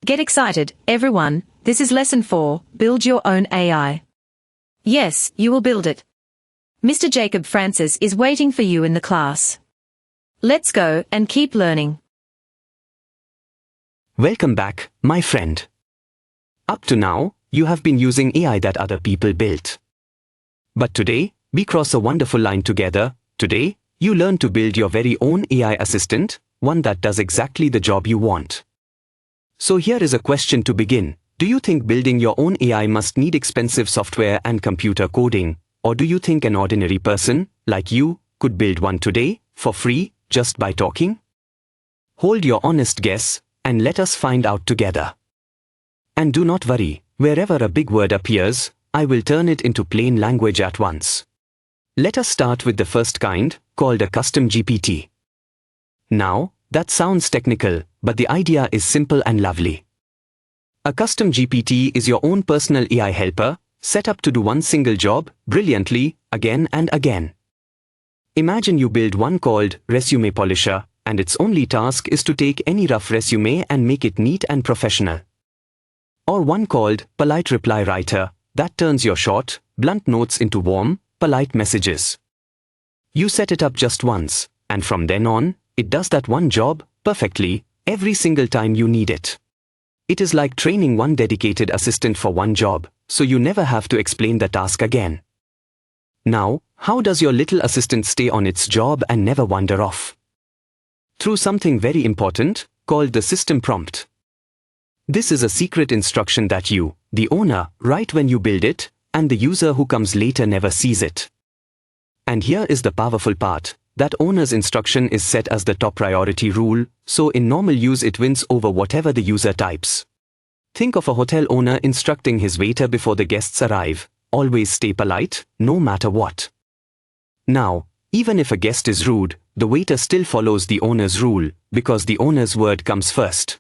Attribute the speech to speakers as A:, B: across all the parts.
A: Get excited, everyone. This is lesson 4, build your own AI. Yes, you will build it. Mr. Jacob Francis is waiting for you in the class. Let's go and keep learning.
B: Welcome back, my friend. Up to now, you have been using AI that other people built. But today, we cross a wonderful line together. Today, you learn to build your very own AI assistant, one that does exactly the job you want. So here is a question to begin. Do you think building your own AI must need expensive software and computer coding, or do you think an ordinary person, like you, could build one today, for free, just by talking? Hold your honest guess, and let us find out together. And do not worry, wherever a big word appears, I will turn it into plain language at once. Let us start with the first kind, called a custom GPT. Now, that sounds technical, but the idea is simple and lovely. A custom GPT is your own personal AI helper, set up to do one single job, brilliantly, again and again. Imagine you build one called Resume Polisher, and its only task is to take any rough resume and make it neat and professional. Or one called Polite Reply Writer, that turns your short, blunt notes into warm, polite messages. You set it up just once, and from then on, it does that one job, perfectly, every single time you need it. It is like training one dedicated assistant for one job, so you never have to explain the task again. Now, how does your little assistant stay on its job and never wander off? Through something very important, called the system prompt. This is a secret instruction that you, the owner, write when you build it, and the user who comes later never sees it. And here is the powerful part, that owner's instruction is set as the top priority rule, so in normal use it wins over whatever the user types. Think of a hotel owner instructing his waiter before the guests arrive, always stay polite, no matter what. Now, even if a guest is rude, the waiter still follows the owner's rule, because the owner's word comes first.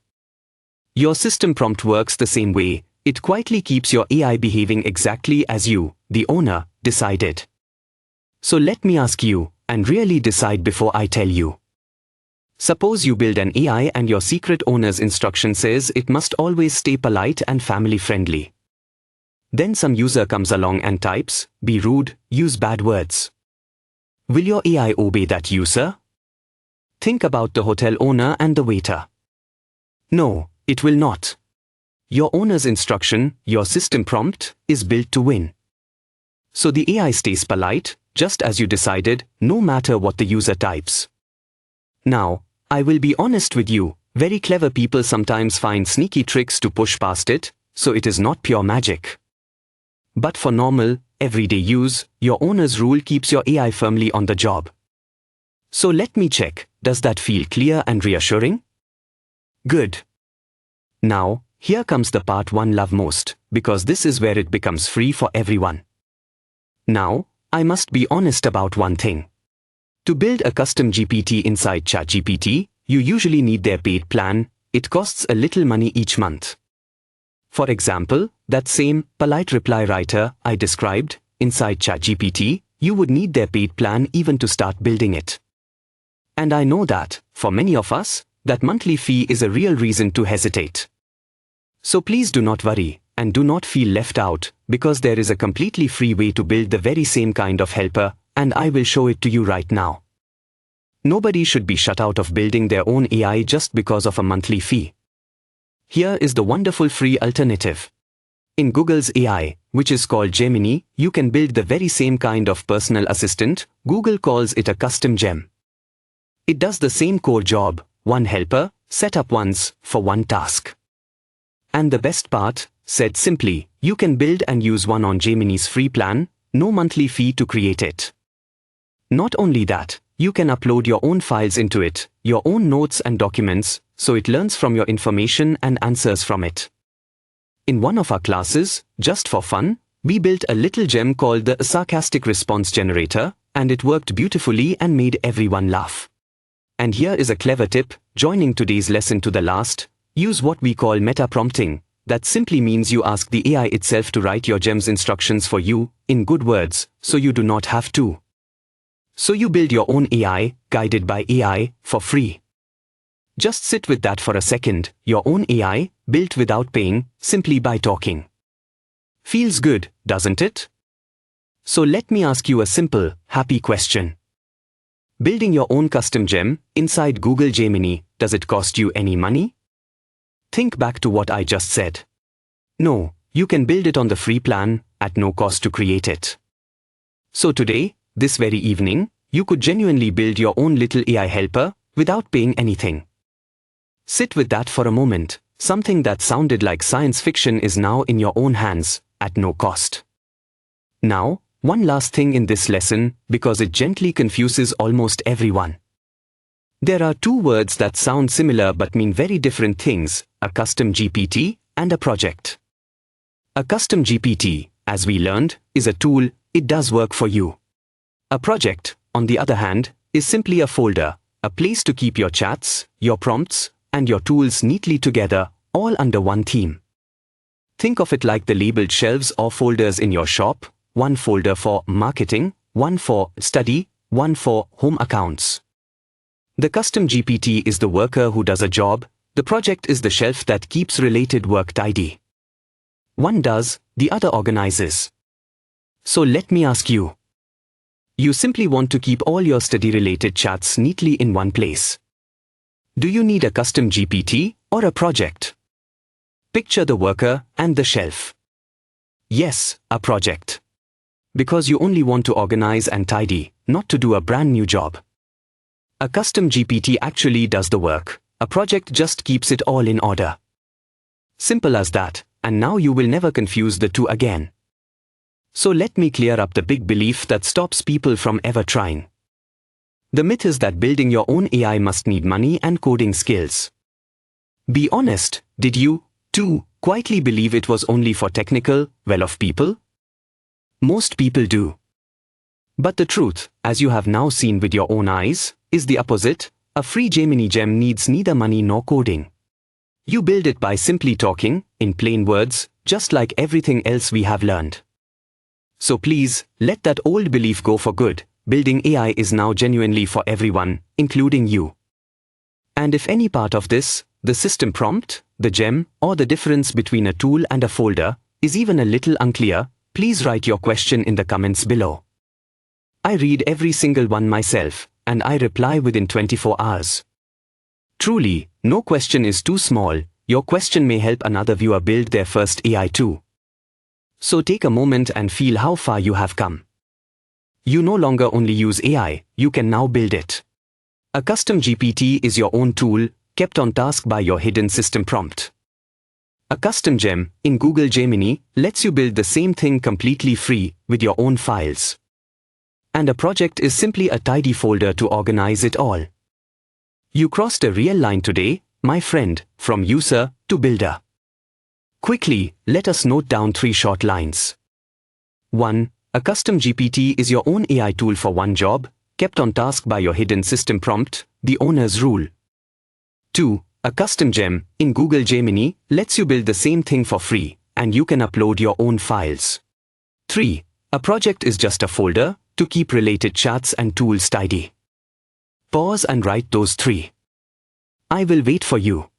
B: Your system prompt works the same way. It quietly keeps your AI behaving exactly as you, the owner, decided. So let me ask you, and really decide before I tell you. Suppose you build an AI and your secret owner's instruction says it must always stay polite and family friendly. Then some user comes along and types, be rude, use bad words. Will your AI obey that user? Think about the hotel owner and the waiter. No, it will not. Your owner's instruction, your system prompt, is built to win. So the AI stays polite, just as you decided, no matter what the user types. Now, I will be honest with you, very clever people sometimes find sneaky tricks to push past it, so it is not pure magic. But for normal, everyday use, your owner's rule keeps your AI firmly on the job. So let me check, does that feel clear and reassuring? Good. Now, here comes the part one love most, because this is where it becomes free for everyone. Now, I must be honest about one thing. To build a custom GPT inside ChatGPT, you usually need their paid plan. It costs a little money each month. For example, that same Polite Reply Writer I described, inside ChatGPT, you would need their paid plan even to start building it. And I know that, for many of us, that monthly fee is a real reason to hesitate. So please do not worry, and do not feel left out, because there is a completely free way to build the very same kind of helper, and I will show it to you right now. Nobody should be shut out of building their own AI just because of a monthly fee. Here is the wonderful free alternative. In Google's AI, which is called Gemini, you can build the very same kind of personal assistant. Google calls it a custom gem. It does the same core job, one helper, set up once, for one task. And the best part, said simply, you can build and use one on Gemini's free plan, no monthly fee to create it. Not only that, you can upload your own files into it, your own notes and documents, so it learns from your information and answers from it. In one of our classes, just for fun, we built a little gem called the Sarcastic Response Generator, and it worked beautifully and made everyone laugh. And here is a clever tip, joining today's lesson to the last, use what we call meta-prompting. That simply means you ask the AI itself to write your gem's instructions for you, in good words, so you do not have to. So you build your own AI, guided by AI, for free. Just sit with that for a second. Your own AI, built without paying, simply by talking. Feels good, doesn't it? So let me ask you a simple, happy question. Building your own custom gem inside Google Gemini, does it cost you any money? Think back to what I just said. No, you can build it on the free plan, at no cost to create it. So today, this very evening, you could genuinely build your own little AI helper without paying anything. Sit with that for a moment. Something that sounded like science fiction is now in your own hands, at no cost. Now, one last thing in this lesson, because it gently confuses almost everyone. There are two words that sound similar but mean very different things, a custom GPT and a project. A custom GPT, as we learned, is a tool, it does work for you. A project, on the other hand, is simply a folder, a place to keep your chats, your prompts, and your tools neatly together, all under one theme. Think of it like the labeled shelves or folders in your shop, one folder for marketing, one for study, one for home accounts. The custom GPT is the worker who does a job, the project is the shelf that keeps related work tidy. One does, the other organizes. So let me ask you. You simply want to keep all your study-related chats neatly in one place. Do you need a custom GPT or a project? Picture the worker and the shelf. Yes, a project. Because you only want to organize and tidy, not to do a brand new job. A custom GPT actually does the work. A project just keeps it all in order. Simple as that, and now you will never confuse the two again. So let me clear up the big belief that stops people from ever trying. The myth is that building your own AI must need money and coding skills. Be honest, did you, too, quietly believe it was only for technical, well-off people? Most people do. But the truth, as you have now seen with your own eyes, is the opposite. A free Gemini gem needs neither money nor coding. You build it by simply talking, in plain words, just like everything else we have learned. So please, let that old belief go for good. Building AI is now genuinely for everyone, including you. And if any part of this, the system prompt, the gem, or the difference between a tool and a folder, is even a little unclear, please write your question in the comments below. I read every single one myself, and I reply within 24 hours. Truly, no question is too small. Your question may help another viewer build their first AI too. So take a moment and feel how far you have come. You no longer only use AI, you can now build it. A custom GPT is your own tool, kept on task by your hidden system prompt. A custom gem, in Google Gemini, lets you build the same thing completely free, with your own files. And a project is simply a tidy folder to organize it all. You crossed a real line today, my friend, from user to builder. Quickly, let us note down 3 short lines. 1. A custom GPT is your own AI tool for one job, kept on task by your hidden system prompt, the owner's rule. 2. A custom gem, in Google Gemini, lets you build the same thing for free, and you can upload your own files. 3. A project is just a folder, to keep related chats and tools tidy. Pause and write those 3. I will wait for you.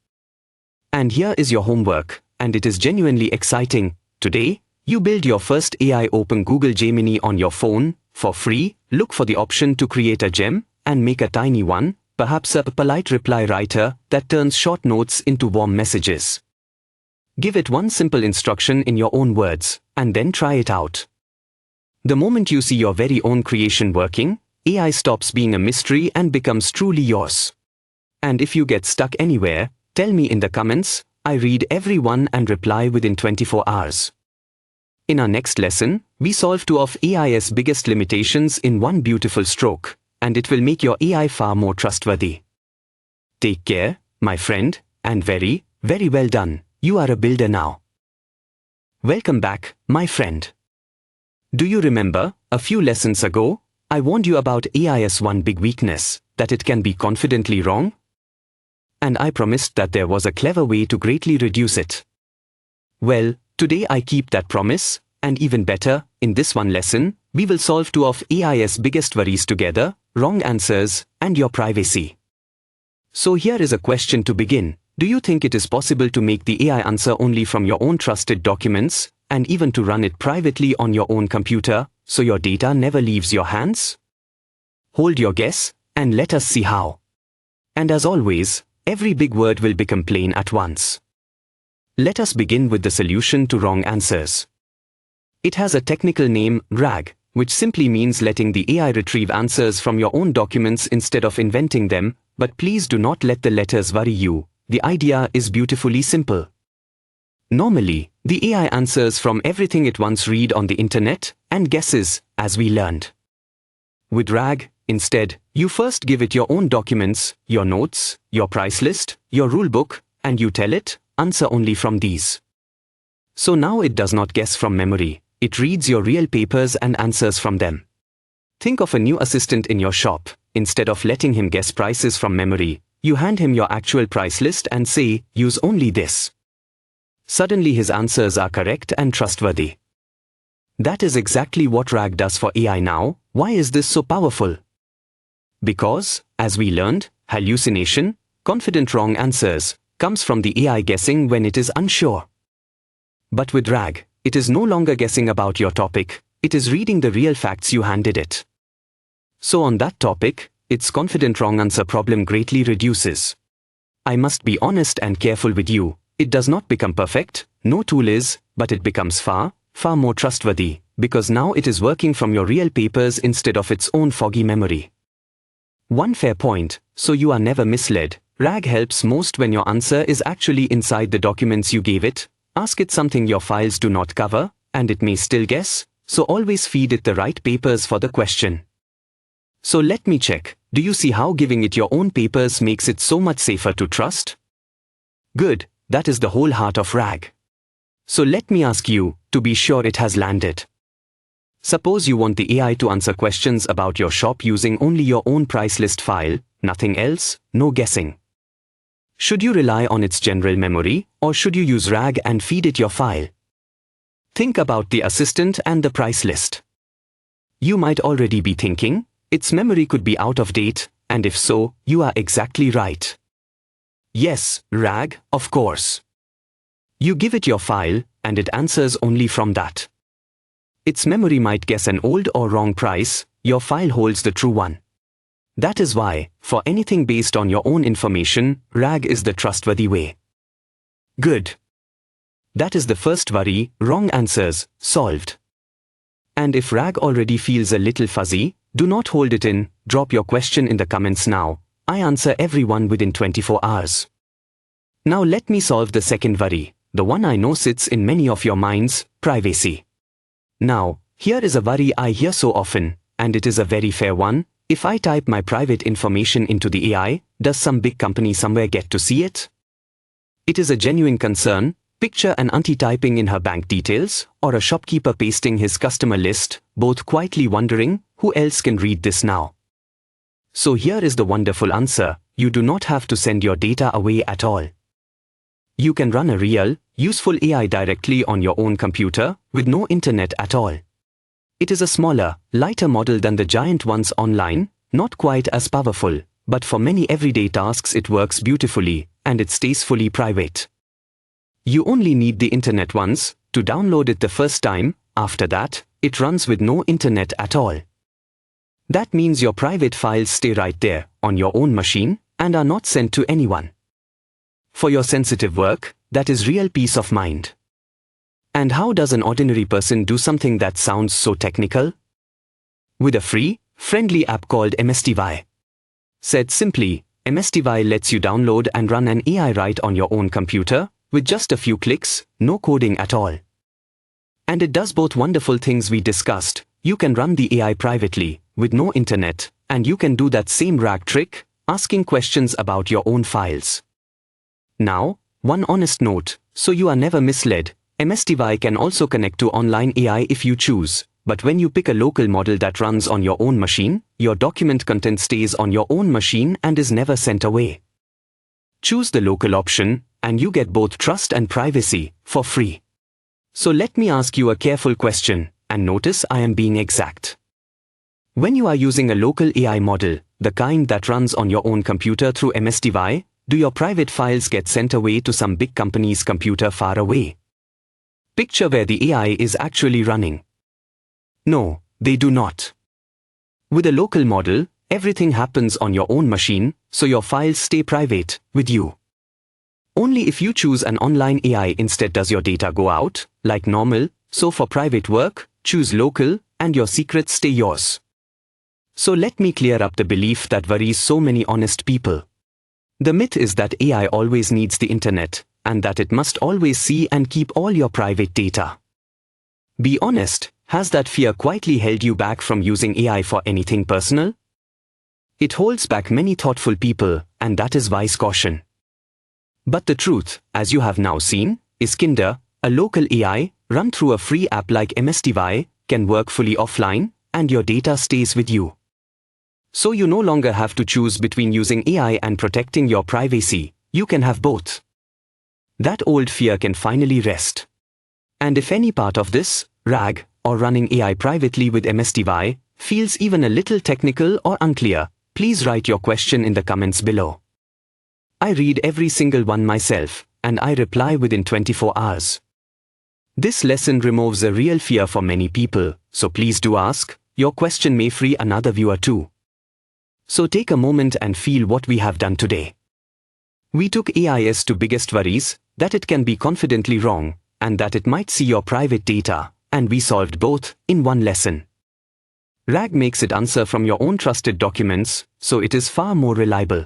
B: And here is your homework, and it is genuinely exciting. Today, you build your first AI. Open Google Gemini on your phone, for free, look for the option to create a gem, and make a tiny one, perhaps a polite reply writer that turns short notes into warm messages. Give it one simple instruction in your own words, and then try it out. The moment you see your very own creation working, AI stops being a mystery and becomes truly yours. And if you get stuck anywhere, tell me in the comments. I read every one and reply within 24 hours. In our next lesson, we solve 2 of AI's biggest limitations in one beautiful stroke, and it will make your AI far more trustworthy. Take care, my friend, and very, very well done. You are a builder now. Welcome back, my friend. Do you remember, a few lessons ago, I warned you about AI's one big weakness, that it can be confidently wrong? And I promised that there was a clever way to greatly reduce it. Well, today I keep that promise, and even better, in this one lesson, we will solve 2 of AI's biggest worries together, wrong answers, and your privacy. So here is a question to begin. Do you think it is possible to make the AI answer only from your own trusted documents, and even to run it privately on your own computer, so your data never leaves your hands? Hold your guess, and let us see how. And as always, every big word will become plain at once. Let us begin with the solution to wrong answers. It has a technical name, RAG, which simply means letting the AI retrieve answers from your own documents instead of inventing them, but please do not let the letters worry you. The idea is beautifully simple. Normally, the AI answers from everything it once read on the internet and guesses, as we learned. With RAG, instead, you first give it your own documents, your notes, your price list, your rulebook, and you tell it, answer only from these. So now it does not guess from memory, it reads your real papers and answers from them. Think of a new assistant in your shop. Instead of letting him guess prices from memory, you hand him your actual price list and say, use only this. Suddenly his answers are correct and trustworthy. That is exactly what RAG does for AI now. Why is this so powerful? Because, as we learned, hallucination, confident wrong answers, comes from the AI guessing when it is unsure. But with RAG, it is no longer guessing about your topic, it is reading the real facts you handed it. So on that topic, its confident wrong answer problem greatly reduces. I must be honest and careful with you, it does not become perfect, no tool is, but it becomes far more trustworthy, because now it is working from your real papers instead of its own foggy memory. One fair point, so you are never misled, RAG helps most when your answer is actually inside the documents you gave it. Ask it something your files do not cover, and it may still guess, so always feed it the right papers for the question. So let me check, do you see how giving it your own papers makes it so much safer to trust? Good, that is the whole heart of RAG. So let me ask you, to be sure it has landed. Suppose you want the AI to answer questions about your shop using only your own price list file, nothing else, no guessing. Should you rely on its general memory, or should you use RAG and feed it your file? Think about the assistant and the price list. You might already be thinking, its memory could be out of date, and if so, you are exactly right. Yes, RAG, of course. You give it your file, and it answers only from that. Its memory might guess an old or wrong price, your file holds the true one. That is why, for anything based on your own information, RAG is the trustworthy way. Good. That is the first worry, wrong answers, solved. And if RAG already feels a little fuzzy, do not hold it in, drop your question in the comments now. I answer everyone within 24 hours. Now let me solve the second worry, the one I know sits in many of your minds, privacy. Now, here is a worry I hear so often, and it is a very fair one. If I type my private information into the AI, does some big company somewhere get to see it? It is a genuine concern. Picture an auntie typing in her bank details, or a shopkeeper pasting his customer list, both quietly wondering, who else can read this now? So here is the wonderful answer, you do not have to send your data away at all. You can run a real, useful AI directly on your own computer, with no internet at all. It is a smaller, lighter model than the giant ones online, not quite as powerful, but for many everyday tasks it works beautifully, and it stays fully private. You only need the internet once, to download it the first time. After that, it runs with no internet at all. That means your private files stay right there, on your own machine, and are not sent to anyone. For your sensitive work, that is real peace of mind. And how does an ordinary person do something that sounds so technical? With a free, friendly app called Msty. Said simply, Msty lets you download and run an AI right on your own computer, with just a few clicks, no coding at all. And it does both wonderful things we discussed. You can run the AI privately, with no internet, and you can do that same RAG trick, asking questions about your own files. Now, one honest note, so you are never misled, Msty can also connect to online AI if you choose, but when you pick a local model that runs on your own machine, your document content stays on your own machine and is never sent away. Choose the local option, and you get both trust and privacy, for free. So let me ask you a careful question, and notice I am being exact. When you are using a local AI model, the kind that runs on your own computer through Msty? Do your private files get sent away to some big company's computer far away? Picture where the AI is actually running. No, they do not. With a local model, everything happens on your own machine, so your files stay private, with you. Only if you choose an online AI instead does your data go out, like normal. So for private work, choose local, and your secrets stay yours. So let me clear up the belief that worries so many honest people. The myth is that AI always needs the internet, and that it must always see and keep all your private data. Be honest, has that fear quietly held you back from using AI for anything personal? It holds back many thoughtful people, and that is wise caution. But the truth, as you have now seen, is Kinder, a local AI, run through a free app like Msty, can work fully offline, and your data stays with you. So you no longer have to choose between using AI and protecting your privacy. You can have both. That old fear can finally rest. And if any part of this, RAG, or running AI privately with Msty, feels even a little technical or unclear, please write your question in the comments below. I read every single one myself, and I reply within 24 hours. This lesson removes a real fear for many people, so please do ask. Your question may free another viewer too. So take a moment and feel what we have done today. We took AI's to biggest worries, that it can be confidently wrong, and that it might see your private data, and we solved both in one lesson. RAG makes it answer from your own trusted documents, so it is far more reliable.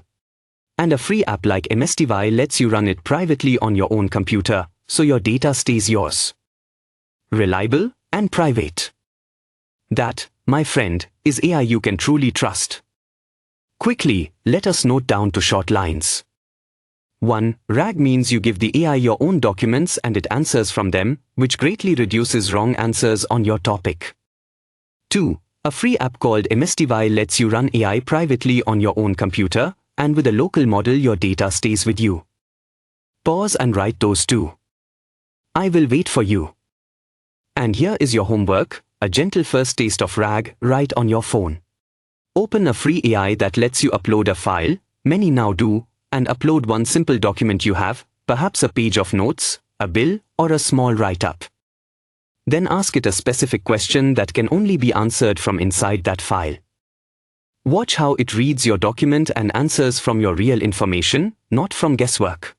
B: And a free app like Msty lets you run it privately on your own computer, so your data stays yours. Reliable and private. That, my friend, is AI you can truly trust. Quickly, let us note down to short lines. 1. RAG means you give the AI your own documents and it answers from them, which greatly reduces wrong answers on your topic. 2. A free app called Msty lets you run AI privately on your own computer, and with a local model your data stays with you. Pause and write those two. I will wait for you. And here is your homework, a gentle first taste of RAG right on your phone. Open a free AI that lets you upload a file, many now do, and upload one simple document you have, perhaps a page of notes, a bill, or a small write-up. Then ask it a specific question that can only be answered from inside that file. Watch how it reads your document and answers from your real information, not from guesswork.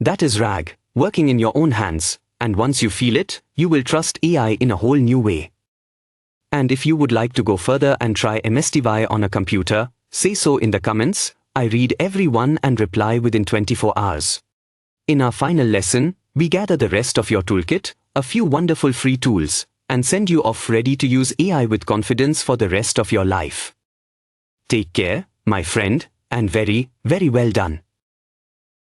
B: That is RAG, working in your own hands, and once you feel it, you will trust AI in a whole new way. And if you would like to go further and try Msty on a computer, say so in the comments. I read every one and reply within 24 hours. In our final lesson, we gather the rest of your toolkit, a few wonderful free tools, and send you off ready to use AI with confidence for the rest of your life. Take care, my friend, and very, very well done.